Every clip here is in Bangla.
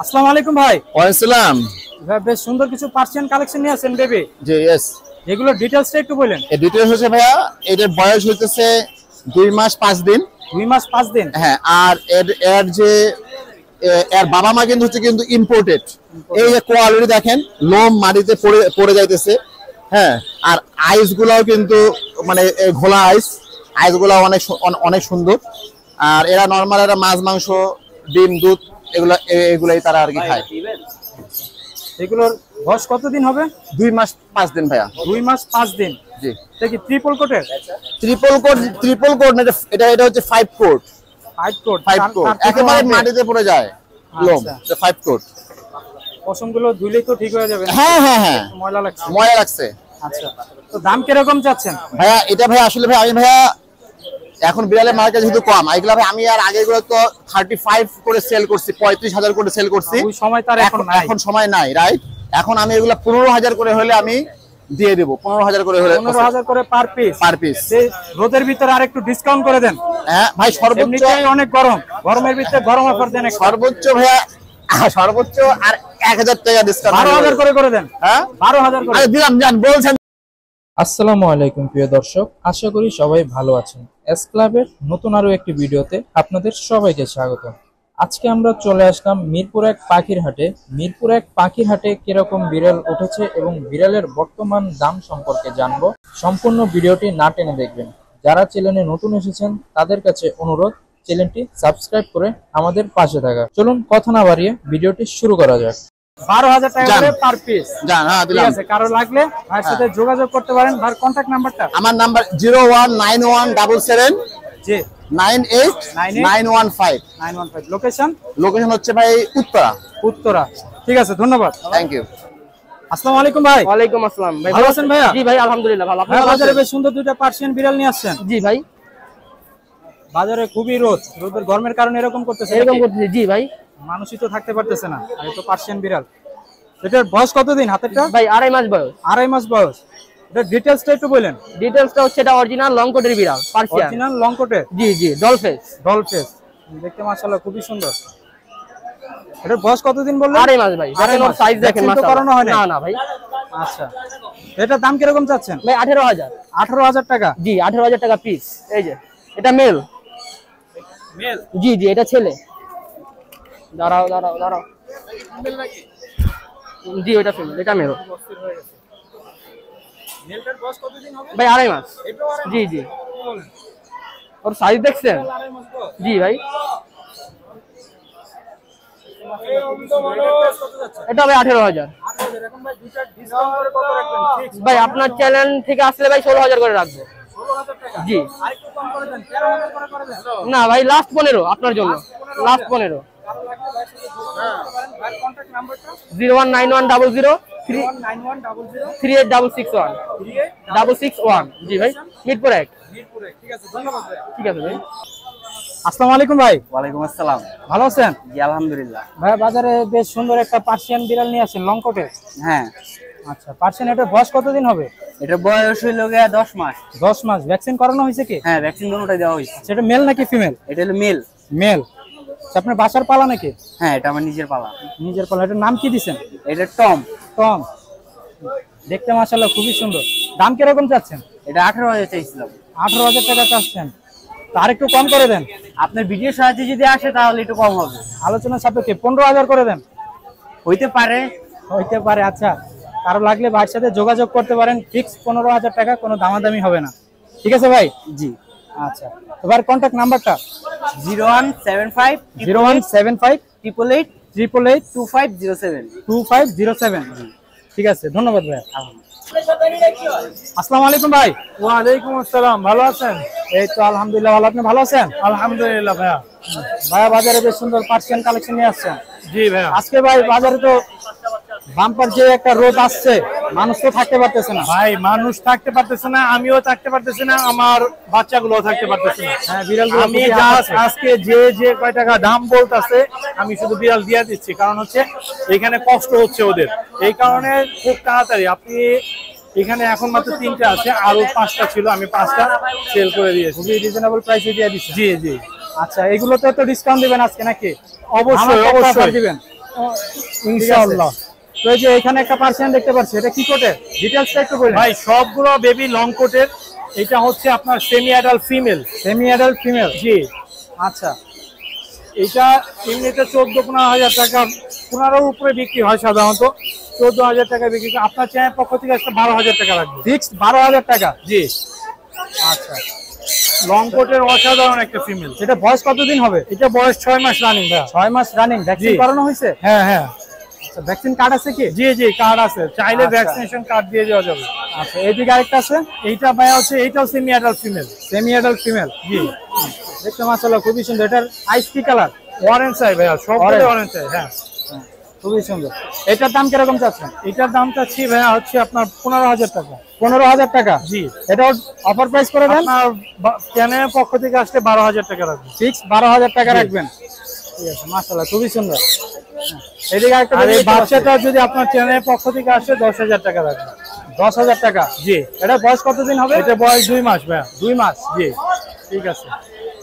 আসসালামু আলাইকুম ভাই। ওয়ালাইকুম আসসালাম। ভাই বেশ সুন্দর কিছু পার্সিয়ান কালেকশন নিয়ে আসেন বেবি। জি यस। এগুলো ডিটেইলসটা একটু বলেন। এই ডিটেইলস হচ্ছে ভাইয়া এটার বয়স হইতেছে 2 মাস 5 দিন। 2 মাস 5 দিন। হ্যাঁ, আর এর যে এর বাবা মা কিন্তু ইম্পোর্টেড। এই যে কোয়ালিটি দেখেন, লোম মাটিতে পড়ে যাইতেছে। হ্যাঁ, আর আইস গুলাও কিন্তু মানে ঘোলা আইস গুলাও অনেক সুন্দর। আর এরা নরমাল এরা মাছ মাংস ডিম দুধ এগুলাই তারা আর কি খায়। এগুলোর বয়স কতদিন হবে? 2 মাস 5 দিন ভাইয়া। 2 মাস 5 দিন। জি। এটা কি ট্রিপল কোটের? ট্রিপল কোট না, এটা হচ্ছে 5 কোট। 5 কোট একেবারে মাটিতে পড়ে যায় লোম। এটা 5 কোট। পশমগুলো ধুইলেই তো ঠিক হয়ে যাবে। হ্যাঁ হ্যাঁ হ্যাঁ, ময়লা লাগছে। আচ্ছা, তো দাম কিরকম চাচ্ছেন ভাইয়া? এটা ভাইয়া আসলে ভাই আমি ভাইয়া এখন বিড়ালের মার্কেট যেহেতু কম, এগুলা ভাই আমি আর আগে গুলো তো 35 করে সেল করছি, 35,000 করে সেল করছি। ওই সময় তার এখন সময় নাই, রাইট? এখন আমি এগুলা 15,000 করে হলে আমি দিয়ে দেব। 15,000 করে হলে 15,000 করে পার পিস। রোদের ভিতরে আর একটু ডিসকাউন্ট করে দেন। হ্যাঁ ভাই, সর্বোচ্চ অনেক গরমের ভিতরে গরম অফার দেন। সর্বোচ্চ ভাইয়া সর্বোচ্চ আর 1,000 টাকা ডিসকাউন্ট। 12,000 করে দেন। হ্যাঁ 12,000 করে দিলাম। জান বলছেন। আসসালামু আলাইকুম প্রিয় দর্শক, আশা করি সবাই ভালো আছেন। এস ক্লাবের নতুন আরো একটি ভিডিওতে আপনাদের সবাইকে স্বাগত। আজকে আমরা চলে আসলাম মিরপুর 1 পাখির হাটে। মিরপুর 1 পাখির হাটে কিরকম বিড়াল উঠেছে এবং বিড়ালের বর্তমান দাম সম্পর্কে জানবো। সম্পূর্ণ ভিডিওটি না টেনে দেখবেন। যারা চ্যানেলে নতুন এসেছেন তাদের কাছে অনুরোধ, চ্যানেলটি সাবস্ক্রাইব করে আমাদের পাশে থাকা। চলুন কথা না বাড়িয়ে ভিডিওটি শুরু করা যাক। 12,000 টাকা করে পার পিস। জান, হ্যাঁ দিলাম। ঠিক আছে, কারো লাগলে ভাইয়ের সাথে যোগাযোগ করতে পারেন। ভাইয়ের কন্টাক্ট নাম্বারটা? আমার নাম্বার 019177 জি 98915। লোকেশন হচ্ছে ভাই উত্তরা। ঠিক আছে, ধন্যবাদ। Thank you. আসসালামু আলাইকুম ভাই। ওয়ালাইকুম আসসালাম ভাই। ভালো আছেন ভাইয়া? জি ভাই, আলহামদুলিল্লাহ ভালো। আপনারা বাজারে বেশ সুন্দর দুইটা পার্সিয়ান বিড়াল নিয়ে আসছেন। জি ভাই, বাজারে খুবই রোদের গরমের কারণে এরকম করতেছে। জি ভাই, মানুষই তো থাকতে পারতেছে না, আর তো পার্সিয়ান বিড়াল। এটার বয়স কতদিন হাতেরটা? ভাই 2.5 মাস বয়স। 2.5 মাস বয়স। এটা ডিটেইলসটা একটু বলেন। ডিটেইলসটা হচ্ছে এটা অরিজিনাল লং কোটের বিড়াল, পার্সিয়ান। অরিজিনাল লং কোটের? জি, ডল ফেস। দেখতে মাশাআল্লাহ খুবই সুন্দর। এটার বয়স কতদিন বললেন? 2.5 মাস ভাই। দেখেন ওর সাইজ দেখেন মাশাআল্লাহ। না ভাই। আচ্ছা, এটার দাম কিরকম চাচ্ছেন? ভাই 18,000। 18,000 টাকা? জি 18,000 টাকা পিস। এই যে এটা মেল। জি এটা ছেলে। দাঁড়াও। মেল নাকি? জি ওটা ফিমেল, এটা মেল। মেলটার বয়স কতদিন হবে? ভাই 2.5 মাস। জি ওর সাইজ দেখছেন? জি ভাই, এটা ভাই 18,000। ভাই আপনার চ্যানেল থেকে আসলে ভাই 16,000 করে রাখবো। জি না ভাই, লাস্ট 15 আপনার জন্য, লাস্ট 15। 01910038661। জি ভাই, মিরপুর 1। ঠিক আছে ভাই। আসসালামু আলাইকুম ভাই। ওয়ালাইকুম আসসালাম। ভালো আছেন? জি আলহামদুলিল্লাহ। ভাই বাজারে বেশ সুন্দর একটা পার্সিয়ান বিড়াল নিয়ে আসেন লং কোটের। হ্যাঁ। আচ্ছা, পার্সিয়ান এটার বয়স কতদিন হবে? এটা বয়স হইল 10 মাস। 10 মাস। ভ্যাকসিন করানো হয়েছে কি? হ্যাঁ, ভ্যাকসিন দুটোটাই দেওয়া হয়েছে। সেটা মেল নাকি ফিমেল? এটা হলো মেল। আপনার বাসার পালা নাকি? হ্যাঁ, এটা আমার নিজের পালা। এটার নাম কি দিবেন? এটা টম। দেখতে মাশাআল্লাহ খুবই সুন্দর। দাম কিরকম চাচ্ছেন? এটা 18,000 চাইছিলাম। 18,000 টাকা চাচ্ছেন, আর একটু কম করে দেন। আপনার ভিডিও সাহায্যে যদি আসে তাহলে একটু কম হবে। আলোচনা সাপেক্ষে 15,000 করে দেন। হইতে পারে। আচ্ছা, কারো লাগলে ভাইয়ের সাথে যোগাযোগ করতে পারেন। ফিক্স 15,000 টাকা, কোনো দামাদামি হবে না। ঠিক আছে ভাই? জি আচ্ছা, এবার কন্টাক্ট নাম্বারটা? 0175 888 2507। ঠিক আছে, ধন্যবাদ ভাই। আসসালামু আলাইকুম ভাই। ওয়ালাইকুম আসসালাম। ভালো আছেন? এই তো আলহামদুলিল্লাহ ভালো। আপনি ভালো আছেন? আলহামদুলিল্লাহ ভাইয়া। ভাইয়া বাজারে বেশ সুন্দর পার্সিয়ান কালেকশন নিয়ে আসছেন। জি ভাইয়া। আজকে ভাই বাজারে তো বাম্পার যে একটা রোদ আসছে, মানুষ তো থাকতে পারতেছে না। ভাই মানুষ থাকতে পারতেছে না, আমিও থাকতে পারতেছি না, আমার বাচ্চাগুলোও থাকতে পারতেছে না। হ্যাঁ, বিড়ালগুলো আমি আজকে যে কয় টাকা দাম বলতেছে আমি শুধু বিড়াল দিয়ে দিচ্ছি, কারণ হচ্ছে এখানে কষ্ট হচ্ছে ওদের। এই কারণে খুব তাড়াতাড়ি আপনি এখানে এখন মাত্র 3টা আছে, আরো 5টা ছিল, আমি 5টা সেল করে দিয়েছি। খুবই রিজনেবল প্রাইসে দিয়ে দিচ্ছি। জি আচ্ছা, এগুলোতে তো ডিসকাউন্ট দিবেন আজকে নাকি? অবশ্যই দিবেন। ইনশাআল্লাহ। তো এই যে এখানে একটা পার্সিয়ান দেখতে পাচ্ছি, এটা কি কোটের ডিটেইলসটা একটু বলুন ভাই সবগুলো বেবি লং কোটের। এটা হচ্ছে আপনার semi adult female. Semi adult female. জি আচ্ছা, এটা এমনিতে 14-15 হাজার টাকা, 15-র উপরে বিক্রি হয় সাধারণত। 14,000 টাকা বিক্রি করে আপনার চ্যানেল পক্ষ থেকে একটা 12,000 টাকা রাখবে। ফিক্সড 12,000 টাকা। জি আচ্ছা, লং কোটের অসাধারণ একটা ফিমেল। এটা বয়স কতদিন হবে? এটা বয়স 6 মাস রানিং ভাই। 6 মাস রানিং। ভ্যাকসিন জি। করানো হয়েছে? হ্যাঁ হ্যাঁ আচ্ছা, ভ্যাকসিন কার্ড আছে কি? জি জি কার্ড আছে, চাইলে আচ্ছা। ভ্যাকসিনেশন কার্ড দিয়ে দেওয়া যাবে। আচ্ছা, এদিকে আরেকটা আছে, এইটা ভাই হচ্ছে এইটাও semi adult female. Semi adult female. জি দেখতে মাশাআল্লাহ খুবই সুন্দর। এটার আইস কি কালার? অরেঞ্জ চাই ভাইয়া, সবগুলো Orange। অরেঞ্জ চাই। হ্যাঁ খুবই সুন্দর। এটার দাম কিরকম চাচ্ছেন? এটার দাম চাচ্ছি ভাইয়া হচ্ছে আপনার 15,000 টাকা। 15,000 টাকা। জি এটা অফার প্রাইস করে দেন। আপনার চ্যানেলের পক্ষ থেকে আসলে 12,000 টাকা রাখবে। ফিক্স 12,000 টাকা জি। রাখবেন। ঠিক আছে, মাশাআল্লাহ খুবই সুন্দর। এদিকে আরেকটা আর এই দেখতে পাচ্ছি। বাচ্চাটা যদি আপনার চ্যানেলের পক্ষ থেকে আসে 10,000 টাকা রাখবে। 10,000 টাকা। জি এটা বয়স কতদিন হবে? এটা বয়স 2 মাস ভাইয়া। 2 মাস। জি ঠিক আছে।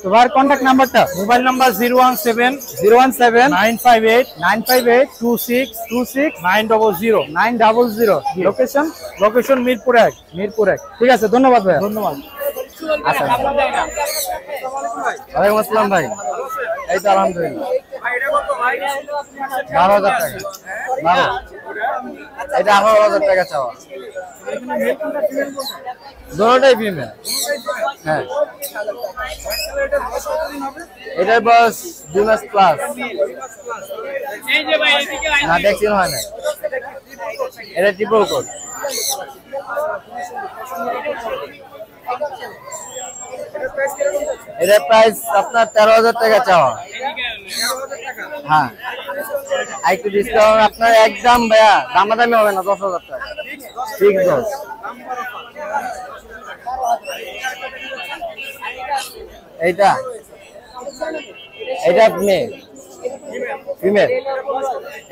তো ভাইয়ের কন্ট্যাক্ট নাম্বারটা? Mobile number 017 017 958 958 26 26 900। 900। Location? Location Mirpur 1। Mirpur 1। ঠিক আছে, ধন্যবাদ ভাইয়া। ধন্যবাদ। আচ্ছা, ওয়ালাইকুম আসসালাম ভাই। এই তো আলহামদুলিল্লাহ। 12,000 টাকা। 12। এটা 18,000 টাকা চাওয়া। দুটোটাই ফিমেল। হ্যাঁ, এটার বয়স 2 মাস প্লাস। না, ভ্যাকসিন হয় না। এটা ট্রিপল কোট। এটার প্রাইস আপনার 13,000 টাকা চাওয়া। হ্যাঁ, আর একটু ডিসকাউন্ট আপনার একদম ভাইয়া দামাদামি হবে না, 10,000 টাকা। ঠিক 10। এইটা এটা মেয়ে ফিমেল।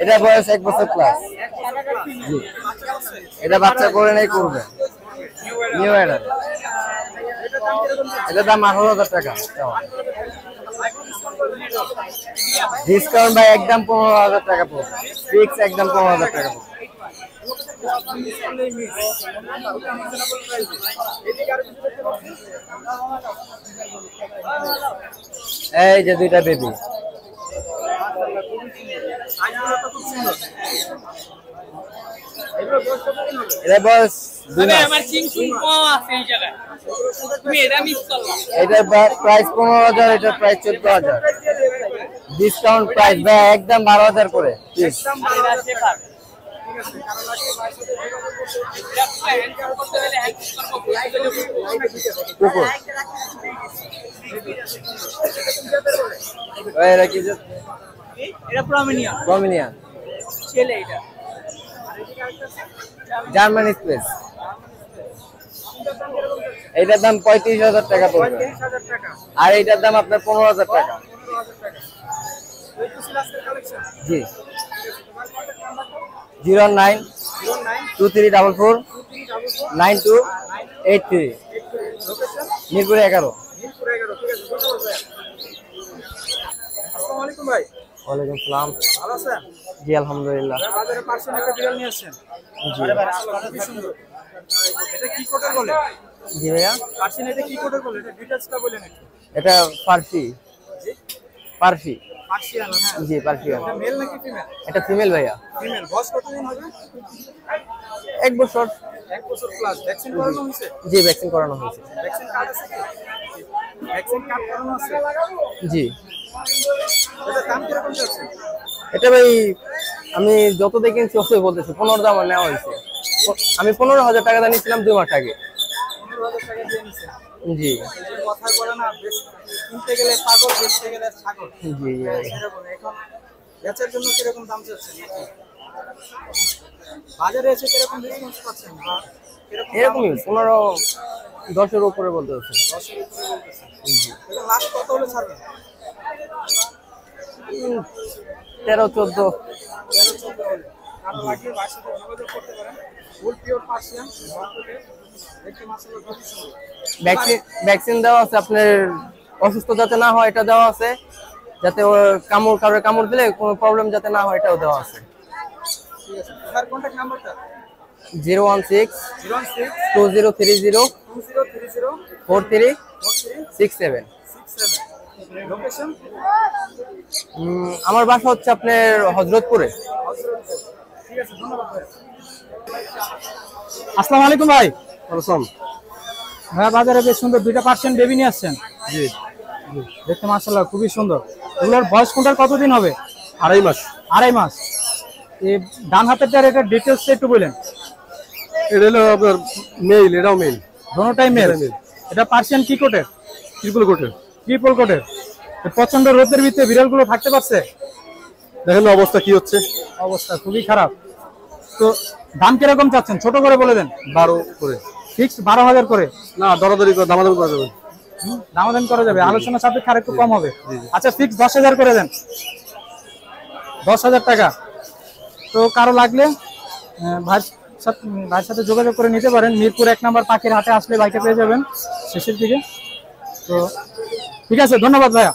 এটা বয়স 1 বছর প্লাস। জি, এটা বাচ্চা করে নেই, করবে নিউ অ্যাডাল্ট। এটার দাম 18,000 টাকা। ডিসকাউন্ট ভাই একদম 15,000 টাকা পড়বে। ফিক্স একদম 15,000 টাকা পড়বে। এই যে দুইটা বেবি। এটা বয়স 2 মাস। এটার প্রাইস 15,000, এটার প্রাইস 14,000। ডিসকাউন্ট প্রাইস ভাই একদম 12,000 করে। কুকুর এরা কি? এটা প্রমিনিয়া প্রমিনিয়ান ছেলে। এটা জার্মান স্পেস। এইটার দাম 35,000 টাকা পড়বে। আর এইটার দাম আপনার 15,000 টাকা। জি, 09 2344 9283। মিরপুর 11। ওয়ালাইকুম সালাম। জি আলহামদুলিল্লাহ। জি ভাইয়া। এটা পার্সি। পার্সি। জি পার্সিয়ান। এটা ফিমেল ভাইয়া। 1 বছর। জি ভ্যাকসিন করানো হয়েছে। জি। এটা ভাই আমি যত দেখিনছি অবশ্যই বলতেছি 15 দাম নেওয়া হয়েছে। আমি 15,000 টাকা দিয়ে নিয়েছিলাম 2 মাস আগে। জি জি। এরকমই 15-10-এর উপরে বলতে হচ্ছে। 13-14। ভ্যাকসিন দেওয়া আছে আপনার, অসুস্থ যাতে না হয় এটা দেওয়া আছে। যাতে ওর কামড় দিলে কোনো প্রবলেম যাতে না হয়, এটাও দেওয়া আছে। 016-2030-4367। আমার বাসা হচ্ছে আপনার হযরতপুরে। আসসালামু আলাইকুম ভাই। ওয়ালাইকুম। ভাইয়া বাজারে বেশ সুন্দর দুইটা পার্সিয়ান বেবি নিয়ে আসছেন। জি, দেখতে মাশাআল্লাহ খুবই সুন্দর। এগুলোর বয়স কোনটার কতদিন হবে? 2.5 মাস। 2.5 মাস। এই ডান হাতেরটার এটা ডিটেইলস একটু বলেন। এটা হলো আপনার মেল, এটাও মেল, দোনোটাই মেল। এটা পার্সিয়ান কি কোটের? ট্রিপল কোটের। ট্রিপল কোটের। প্রচন্ড রোদের ভিতরে বিড়ালগুলো থাকতে পারছে? দেখেন অবস্থা কি হচ্ছে, অবস্থা খুবই খারাপ। তো দাম কিরকম চাচ্ছেন ছোট করে বলে দেন। 12 করে। ফিক্স 12,000 করে? না, দরাদরি করে দামাদামি করা যাবে। দামাদামি করা যাবে, আলোচনা সাপেক্ষে আরেকটু কম হবে। আচ্ছা ফিক্স 10,000 করে দেন। 10,000 টাকা। তো কারো লাগলে ভাইয়ের সাথে যোগাযোগ করে নিতে পারেন। মিরপুর 1 নম্বর পাখির হাটে আসলে বাইকে পেয়ে যাবেন শেষের দিকে। তো ঠিক আছে, ধন্যবাদ ভাইয়া।